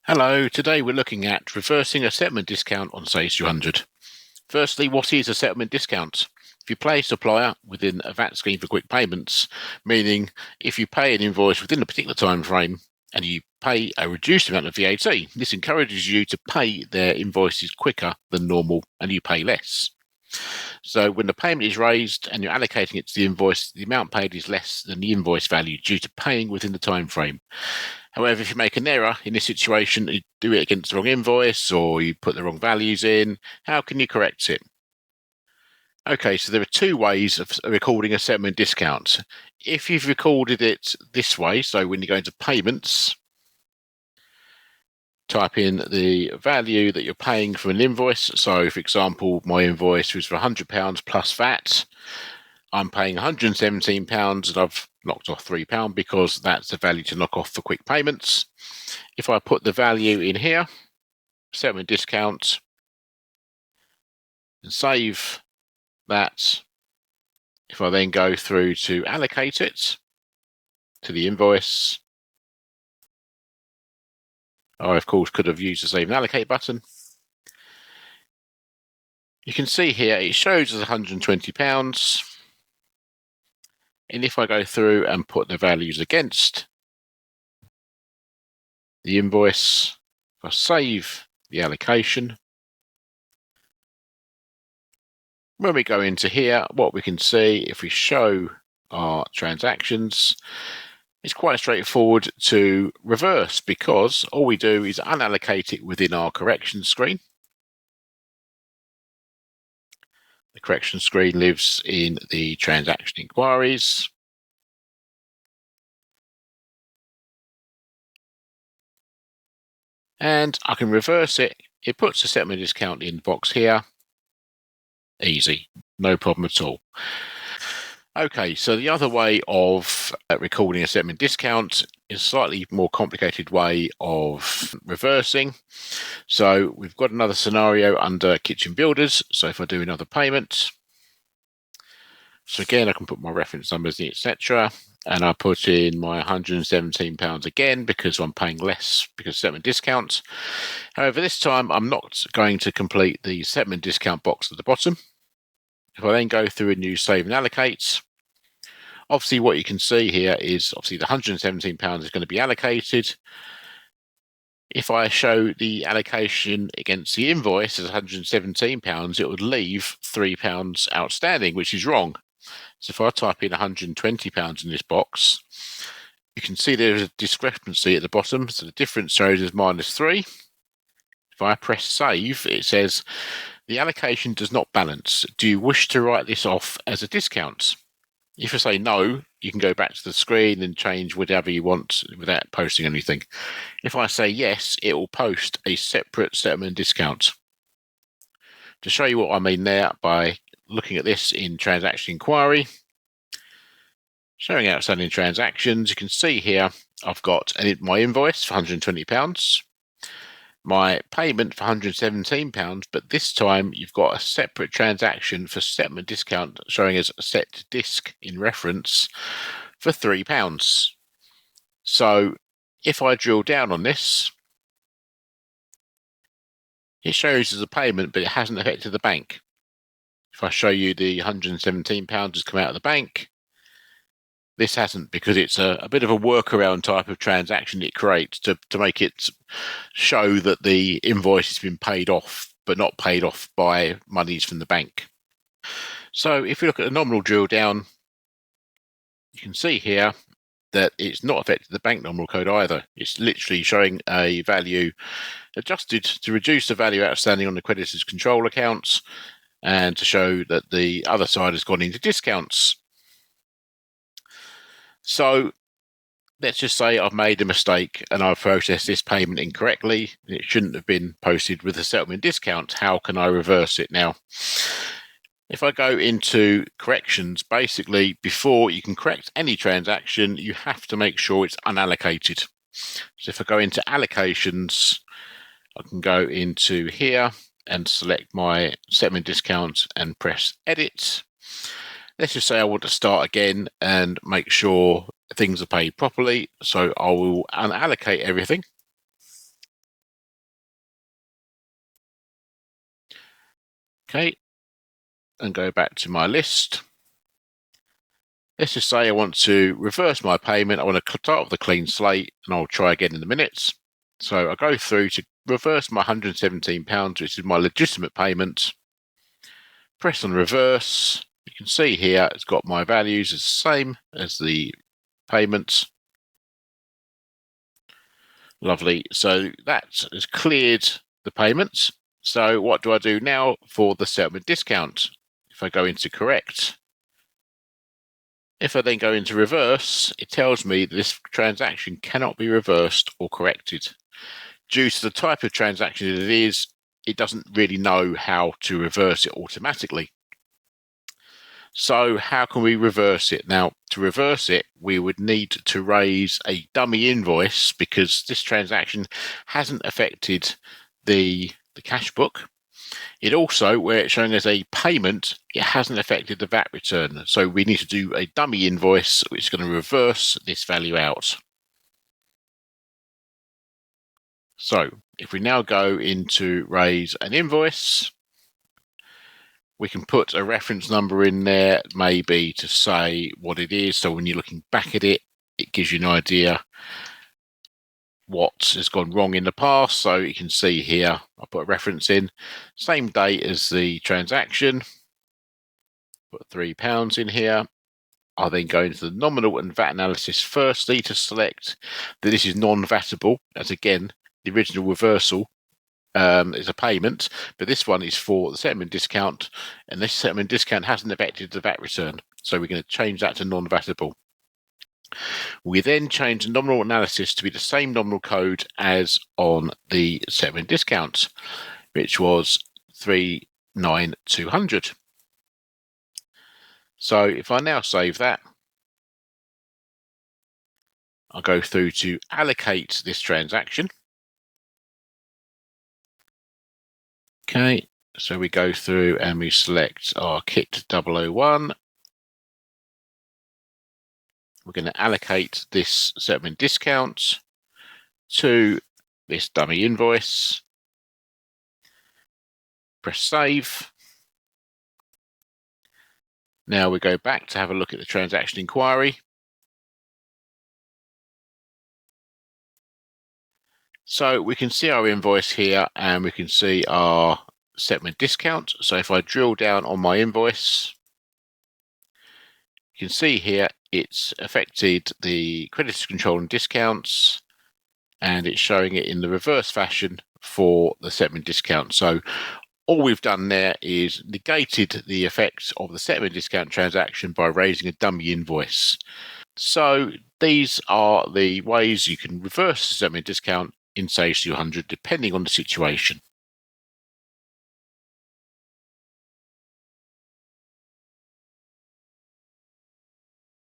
Hello, today we're looking at reversing a settlement discount on Sage 200. Firstly, what is a settlement discount? If you pay a supplier within a VAT scheme for quick payments, meaning if you pay an invoice within a particular time frame and you pay a reduced amount of VAT, this encourages you to pay their invoices quicker than normal and you pay less. So when the payment is raised and you're allocating it to the invoice, the amount paid is less than the invoice value due to paying within the time frame. However, if you make an error in this situation, you do it against the wrong invoice or you put the wrong values in, how can you correct it? Okay, so there are two ways of recording a settlement discount. If you've recorded it this way, so when you go into payments, type in the value that you're paying for an invoice. So, for example, my invoice was for £100 plus VAT. I'm paying £117 and I've knocked off £3 because that's the value to knock off for quick payments. If I put the value in here, settlement discount, and save that, if I then go through to allocate it to the invoice, I of course could have used the save and allocate button. You can see here it shows as £120. And if I go through and put the values against the invoice, if I save the allocation, when we go into here, what we can see, if we show our transactions, it's quite straightforward to reverse because all we do is unallocate it within our correction screen. The correction screen lives in the transaction inquiries. And I can reverse it. It puts the settlement discount in the box here. Easy, no problem at all. Okay, so the other way of recording a settlement discount is a slightly more complicated way of reversing. So we've got another scenario under kitchen builders. So if I do another payment, so again, I can put my reference numbers in, etc. And I put in my £117 again because I'm paying less because of settlement discount. However, this time I'm not going to complete the settlement discount box at the bottom. If I then go through a new save and allocate, obviously what you can see here is obviously the £117 is going to be allocated. If I show the allocation against the invoice as £117, it would leave £3 outstanding, which is wrong. So if I type in £120 in this box, you can see there's a discrepancy at the bottom. So the difference shows as -3. If I press save, it says the allocation does not balance. Do you wish to write this off as a discount? If I say no, you can go back to the screen and change whatever you want without posting anything. If I say yes, it will post a separate settlement discount. To show you what I mean there, by looking at this in transaction inquiry, showing outstanding transactions, you can see here I've got my invoice for £120, my payment for £117, but this time you've got a separate transaction for settlement discount showing as set disc in reference for £3. So if I drill down on this, it shows as a payment, but it hasn't affected the bank. If I show you the £117 has come out of the bank, this hasn't, because it's a bit of a workaround type of transaction it creates to make it show that the invoice has been paid off, but not paid off by monies from the bank. So if you look at the nominal drill down, you can see here that it's not affected the bank nominal code either. It's literally showing a value adjusted to reduce the value outstanding on the creditor's control accounts and to show that the other side has gone into discounts. So let's just say I've made a mistake and I've processed this payment incorrectly. It shouldn't have been posted with a settlement discount. How can I reverse it now? If I go into corrections, basically before you can correct any transaction, you have to make sure it's unallocated. So if I go into allocations, I can go into here and select my settlement discount and press edit. Let's just say I want to start again and make sure things are paid properly. So I will unallocate everything. Okay, and go back to my list. Let's just say I want to reverse my payment. I want to start with a clean slate, and I'll try again in a minute. So I go through to reverse my £117, which is my legitimate payment. Press on reverse. You can see here it's got my values as the same as the payments. Lovely. So that has cleared the payments. So what do I do now for the settlement discount? If I go into correct, if I then go into reverse, it tells me that this transaction cannot be reversed or corrected. Due to the type of transaction it is, it doesn't really know how to reverse it automatically. So how can we reverse it? Now, to reverse it, we would need to raise a dummy invoice because this transaction hasn't affected the cash book. It also, where it's showing as a payment, it hasn't affected the VAT return. So we need to do a dummy invoice, which is going to reverse this value out. So if we now go into raise an invoice, we can put a reference number in there, maybe to say what it is. So when you're looking back at it, it gives you an idea what has gone wrong in the past. So you can see here, I'll put a reference in, same date as the transaction, put £3 in here. I'll then go into the nominal and VAT analysis firstly to select that this is non-VATable, as again, the original reversal is a payment, but this one is for the settlement discount, and this settlement discount hasn't affected the VAT return. So we're going to change that to non-VATable. We then change the nominal analysis to be the same nominal code as on the settlement discount, which was 39200. So if I now save that, I'll go through to allocate this transaction. Okay, so we go through and we select our kit 001. We're going to allocate this settlement discount to this dummy invoice. Press save. Now we go back to have a look at the transaction inquiry. So we can see our invoice here and we can see our settlement discount. So if I drill down on my invoice, you can see here it's affected the creditors control and discounts, and it's showing it in the reverse fashion for the settlement discount. So all we've done there is negated the effects of the settlement discount transaction by raising a dummy invoice. So these are the ways you can reverse the settlement discount in Sage 200 depending on the situation.